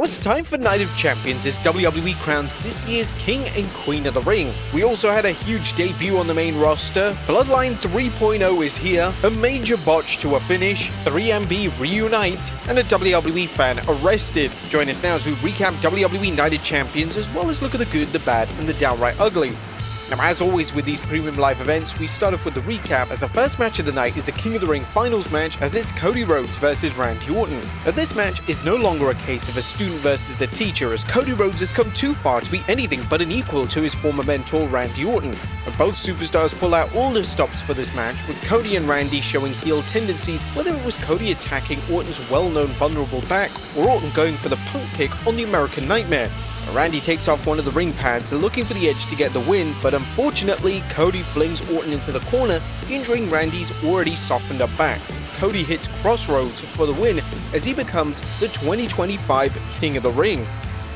it's time for Night of Champions as WWE crowns this year's King and Queen of the Ring. We also had a huge debut on the main roster, Bloodline 3.0 is here, a major botch to a finish, 3MB reunite, and a WWE fan arrested. Join us now as we recap WWE Night of Champions as well as look at the good, the bad, and the downright ugly. Now, as always with these premium live events, we start off with the recap as the first match of the night is the King of the Ring finals match as it's Cody Rhodes versus Randy Orton. Now, this match is no longer a case of a student versus the teacher as Cody Rhodes has come too far to be anything but an equal to his former mentor Randy Orton. And both superstars pull out all the stops for this match with Cody and Randy showing heel tendencies, whether it was Cody attacking Orton's well-known vulnerable back or Orton going for the Punk kick on the American Nightmare. Randy takes off one of the ring pads looking for the edge to get the win, but unfortunately Cody flings Orton into the corner, injuring Randy's already softened up back. Cody hits Crossroads for the win as he becomes the 2025 King of the Ring.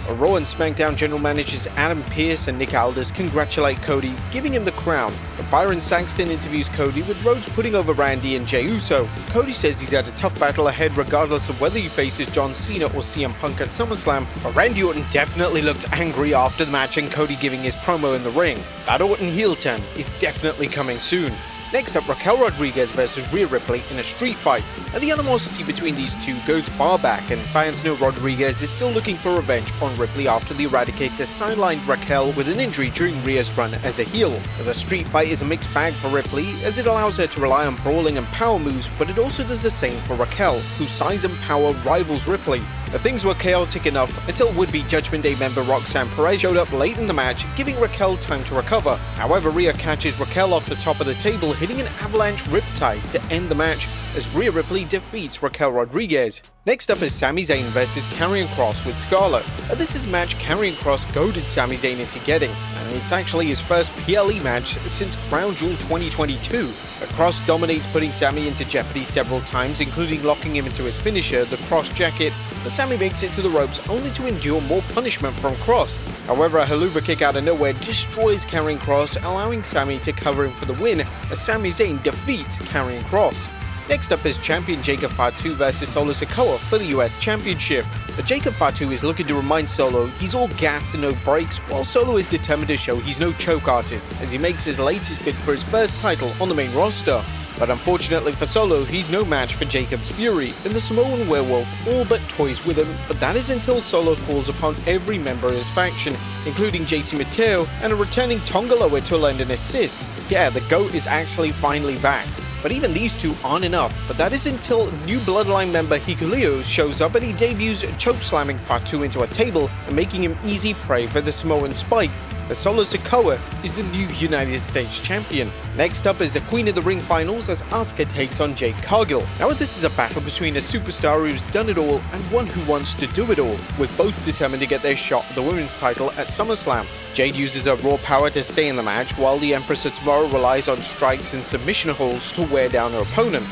Raw and SmackDown general managers Adam Pearce and Nick Aldis congratulate Cody, giving him the crown. But Byron Saxton interviews Cody with Rhodes putting over Randy and Jey Uso. Cody says he's had a tough battle ahead regardless of whether he faces John Cena or CM Punk at SummerSlam, but Randy Orton definitely looked angry after the match and Cody giving his promo in the ring. That Orton heel turn is definitely coming soon. Next up, Raquel Rodriguez versus Rhea Ripley in a street fight, and the animosity between these two goes far back, and fans know Rodriguez is still looking for revenge on Ripley after the Eradicator sidelined Raquel with an injury during Rhea's run as a heel. The street fight is a mixed bag for Ripley as it allows her to rely on brawling and power moves, but it also does the same for Raquel, whose size and power rivals Ripley. Things were chaotic enough until would-be Judgment Day member Roxanne Perez showed up late in the match, giving Raquel time to recover. However, Rhea catches Raquel off the top of the table, hitting an avalanche riptide to end the match as Rhea Ripley defeats Raquel Rodriguez. Next up is Sami Zayn versus Karrion Kross with Scarlett. This is a match Karrion Kross goaded Sami Zayn into getting, and it's actually his first PLE match since Crown Jewel 2022. Kross dominates, putting Sami into jeopardy several times, including locking him into his finisher, the Kross Jacket, but Sami makes it to the ropes only to endure more punishment from Kross. However, a Helluva Kick out of nowhere destroys Karrion Kross, allowing Sami to cover him for the win as Sami Zayn defeats Karrion Kross. Next up is champion Jacob Fatu versus Solo Sikoa for the US Championship. Jacob Fatu is looking to remind Solo he's all gas and no brakes, while Solo is determined to show he's no choke artist as he makes his latest bid for his first title on the main roster. But unfortunately for Solo, he's no match for Jacob's Fury, and the Samoan Werewolf all but toys with him, but that is until Solo calls upon every member of his faction, including JC Mateo and a returning Tongaloa to lend an assist. Yeah, the GOAT is actually finally back. But even these two aren't enough, but that is until new Bloodline member Hikuleo shows up and he debuts chokeslamming Fatu into a table and making him easy prey for the Samoan Spike, as Solo Sikoa is the new United States Champion. Next up is the Queen of the Ring finals as Asuka takes on Jade Cargill. Now this is a battle between a superstar who's done it all and one who wants to do it all, with both determined to get their shot at the women's title at SummerSlam. Jade uses her raw power to stay in the match, while the Empress of Tomorrow relies on strikes and submission holds to wear down her opponent.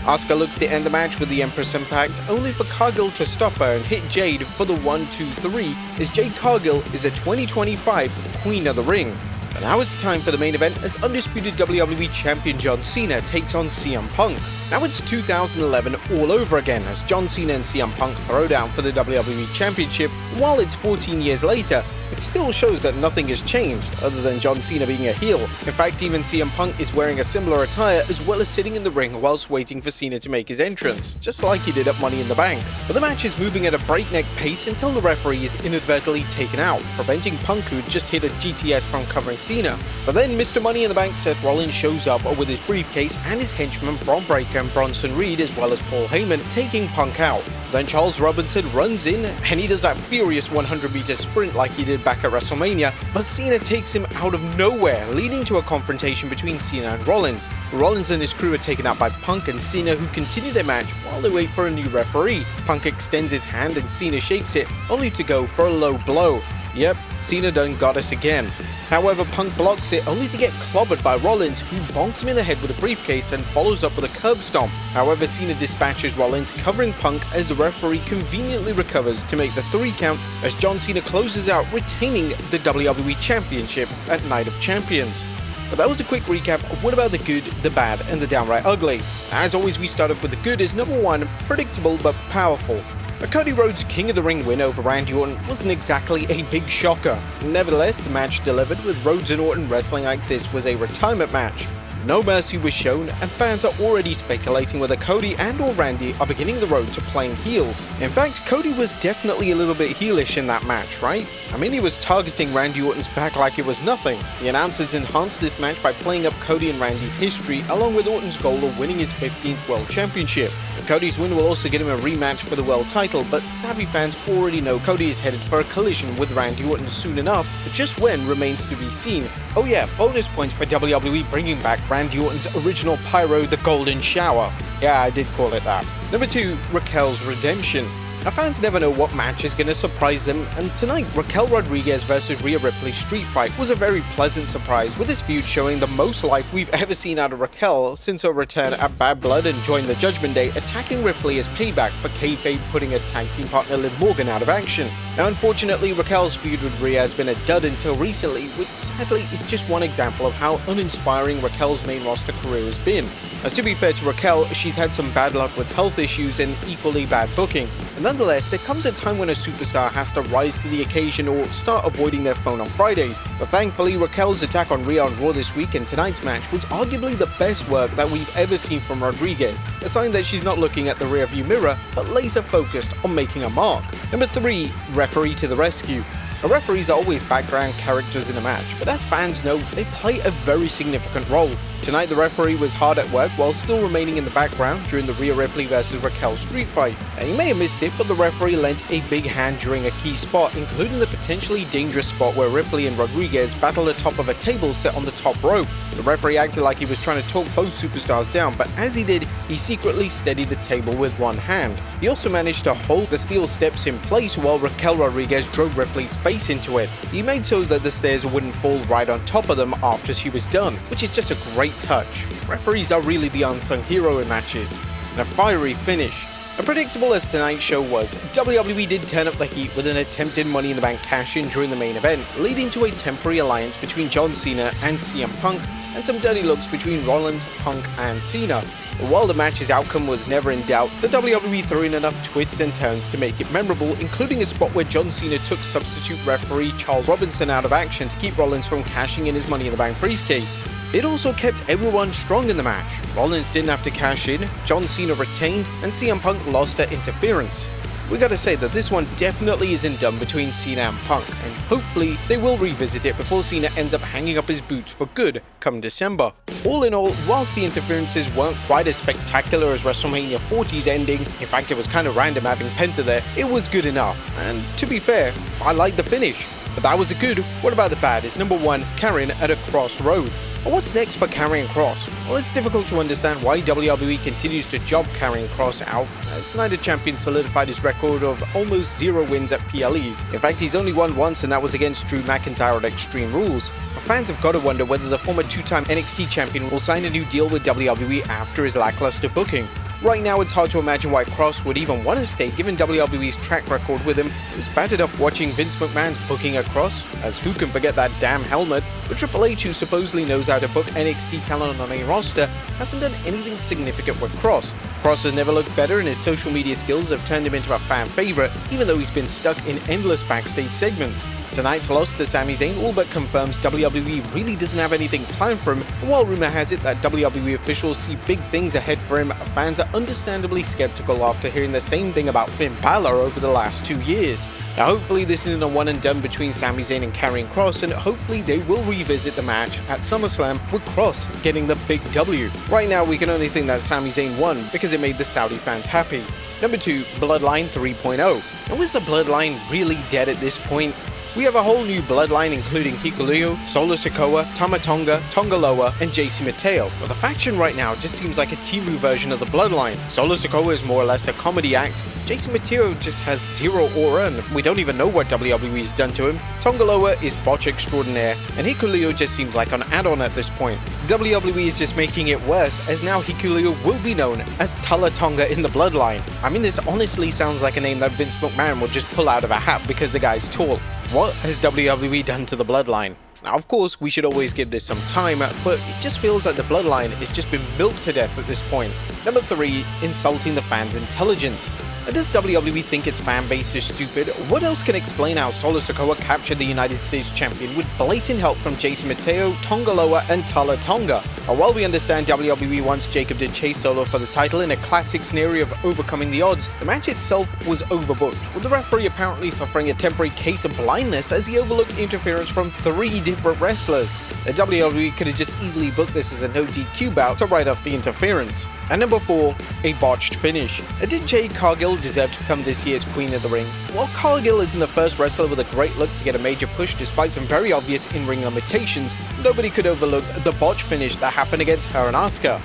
Asuka looks to end the match with the Empress Impact, only for Cargill to stop her and hit Jade for the 1-2-3, as Jade Cargill is a 2025 Queen of the Ring. But now it's time for the main event as undisputed WWE Champion John Cena takes on CM Punk. Now it's 2011 all over again as John Cena and CM Punk throw down for the WWE Championship. While it's 14 years later, it still shows that nothing has changed, other than John Cena being a heel. In fact, even CM Punk is wearing a similar attire as well as sitting in the ring whilst waiting for Cena to make his entrance, just like he did at Money in the Bank. But the match is moving at a breakneck pace until the referee is inadvertently taken out, preventing Punk, who had just hit a GTS, from covering Cena. But then Mr. Money in the Bank Seth Rollins shows up with his briefcase and his henchmen Bron Breakker and Bronson Reed, as well as Paul Heyman, taking Punk out. Then Charles Robinson runs in and he does that furious 100-meter sprint like he did back at WrestleMania, but Cena takes him out of nowhere, leading to a confrontation between Cena and Rollins. Rollins and his crew are taken out by Punk and Cena, who continue their match while they wait for a new referee. Punk extends his hand and Cena shakes it, only to go for a low blow. Yep, Cena done got us again. However, Punk blocks it only to get clobbered by Rollins, who bonks him in the head with a briefcase and follows up with a curb stomp. However, Cena dispatches Rollins, covering Punk as the referee conveniently recovers to make the 3 count as John Cena closes out, retaining the WWE Championship at Night of Champions. But that was a quick recap of what about the good, the bad, and the downright ugly. As always, we start off with the good as number 1, predictable but powerful. A Cody Rhodes King of the Ring win over Randy Orton wasn't exactly a big shocker. Nevertheless, the match delivered, with Rhodes and Orton wrestling like this was a retirement match. No mercy was shown, and fans are already speculating whether Cody and or Randy are beginning the road to playing heels. In fact, Cody was definitely a little bit heelish in that match, right? I mean, he was targeting Randy Orton's back like it was nothing. The announcers enhanced this match by playing up Cody and Randy's history, along with Orton's goal of winning his 15th World Championship. Cody's win will also get him a rematch for the world title, but savvy fans already know Cody is headed for a collision with Randy Orton soon enough, but just when remains to be seen. Oh yeah, bonus points for WWE bringing back Randy Orton's original pyro, the Golden Shower. Yeah, I did call it that. Number 2, Raquel's redemption. Now, fans never know what match is going to surprise them, and tonight, Raquel Rodriguez vs Rhea Ripley street fight was a very pleasant surprise, with this feud showing the most life we've ever seen out of Raquel since her return at Bad Blood and joined the Judgment Day, attacking Ripley as payback for kayfabe putting her tag team partner Liv Morgan out of action. Now, unfortunately, Raquel's feud with Rhea has been a dud until recently, which sadly is just one example of how uninspiring Raquel's main roster career has been. Now, to be fair to Raquel, she's had some bad luck with health issues and equally bad booking. But nonetheless, there comes a time when a superstar has to rise to the occasion or start avoiding their phone on Fridays. But thankfully, Raquel's attack on Rhea on Raw this week and tonight's match was arguably the best work that we've ever seen from Rodriguez, a sign that she's not looking at the rearview mirror, but laser focused on making a mark. Number 3, referee to the rescue. Referees are always background characters in a match, but as fans know, they play a very significant role. Tonight, the referee was hard at work while still remaining in the background during the Rhea Ripley vs Raquel street fight. Now, you may have missed it, but the referee lent a big hand during a key spot, including the potentially dangerous spot where Ripley and Rodriguez battled atop of a table set on the top rope. The referee acted like he was trying to talk both superstars down, but as he did, he secretly steadied the table with one hand. He also managed to hold the steel steps in place while Raquel Rodriguez drove Ripley's face into it. He made so that the stairs wouldn't fall right on top of them after she was done, which is just a great touch. Referees are really the unsung hero in matches. And a fiery finish. As predictable as tonight's show was, WWE did turn up the heat with an attempted Money in the Bank cash-in during the main event, leading to a temporary alliance between John Cena and CM Punk, and some dirty looks between Rollins, Punk, and Cena. But while the match's outcome was never in doubt, the WWE threw in enough twists and turns to make it memorable, including a spot where John Cena took substitute referee Charles Robinson out of action to keep Rollins from cashing in his Money in the Bank briefcase. It also kept everyone strong in the match. Rollins didn't have to cash in, John Cena retained, and CM Punk lost at interference. We gotta say that this one definitely isn't done between Cena and Punk, and hopefully they will revisit it before Cena ends up hanging up his boots for good come December. All in all, whilst the interferences weren't quite as spectacular as WrestleMania 40's ending, in fact it was kind of random having Penta there, it was good enough. And to be fair, I liked the finish. But that was a good. What about the bad? Is number 1, Karen at a crossroad. And what's next for Karrion Kross? Well, it's difficult to understand why WWE continues to job Karrion Kross out, as Night Champion solidified his record of almost 0 wins at PLEs. In fact, he's only won once, and that was against Drew McIntyre at Extreme Rules. But fans have got to wonder whether the former 2-time NXT champion will sign a new deal with WWE after his lackluster booking. Right now, it's hard to imagine why Kross would even want to stay given WWE's track record with him. It's battered up watching Vince McMahon's booking at Kross, as who can forget that damn helmet, but Triple H, who supposedly knows how to book NXT talent on the main roster, hasn't done anything significant with Kross. Kross has never looked better, and his social media skills have turned him into a fan favorite, even though he's been stuck in endless backstage segments. Tonight's loss to Sami Zayn all but confirms WWE really doesn't have anything planned for him, and while rumor has it that WWE officials see big things ahead for him, fans are understandably skeptical after hearing the same thing about Finn Balor over the last 2 years. Now hopefully this isn't a one and done between Sami Zayn and Karrion Kross, and hopefully they will revisit the match at SummerSlam with Kross getting the big W. Right now we can only think that Sami Zayn won because it made the Saudi fans happy. Number 2, Bloodline 3.0. And was the Bloodline really dead at this point? We have a whole new bloodline including Hikuleo, Solo Sikoa, Tama Tonga, Tonga Loa, and JC Mateo. But the faction right now just seems like a Timu version of the bloodline. Solo Sikoa is more or less a comedy act. JC Mateo just has zero aura and we don't even know what WWE's done to him. Tonga Loa is BOTCH extraordinaire, and Hikuleo just seems like an add-on at this point. WWE is just making it worse, as now Hikuleo will be known as Tala Tonga in the bloodline. I mean, this honestly sounds like a name that Vince McMahon would just pull out of a hat because the guy's tall. What has WWE done to the bloodline? Now, of course, we should always give this some time, but it just feels like the bloodline has just been milked to death at this point. Number 3, insulting the fans' intelligence. And does WWE think its fan base is stupid? What else can explain how Solo Sikoa captured the United States champion with blatant help from Jason Mateo, Tonga Loa, and Tala Tonga? While we understand WWE wants Jacob to chase Solo for the title in a classic scenario of overcoming the odds, the match itself was overbooked, with the referee apparently suffering a temporary case of blindness as he overlooked interference from 3 different wrestlers. The WWE could have just easily booked this as a no DQ bout to write off the interference. And number 4, a botched finish. Did Jade Cargill deserve to become this year's Queen of the Ring? While Cargill isn't the first wrestler with a great look to get a major push despite some very obvious in-ring limitations, nobody could overlook the botch finish that happened against her and Asuka.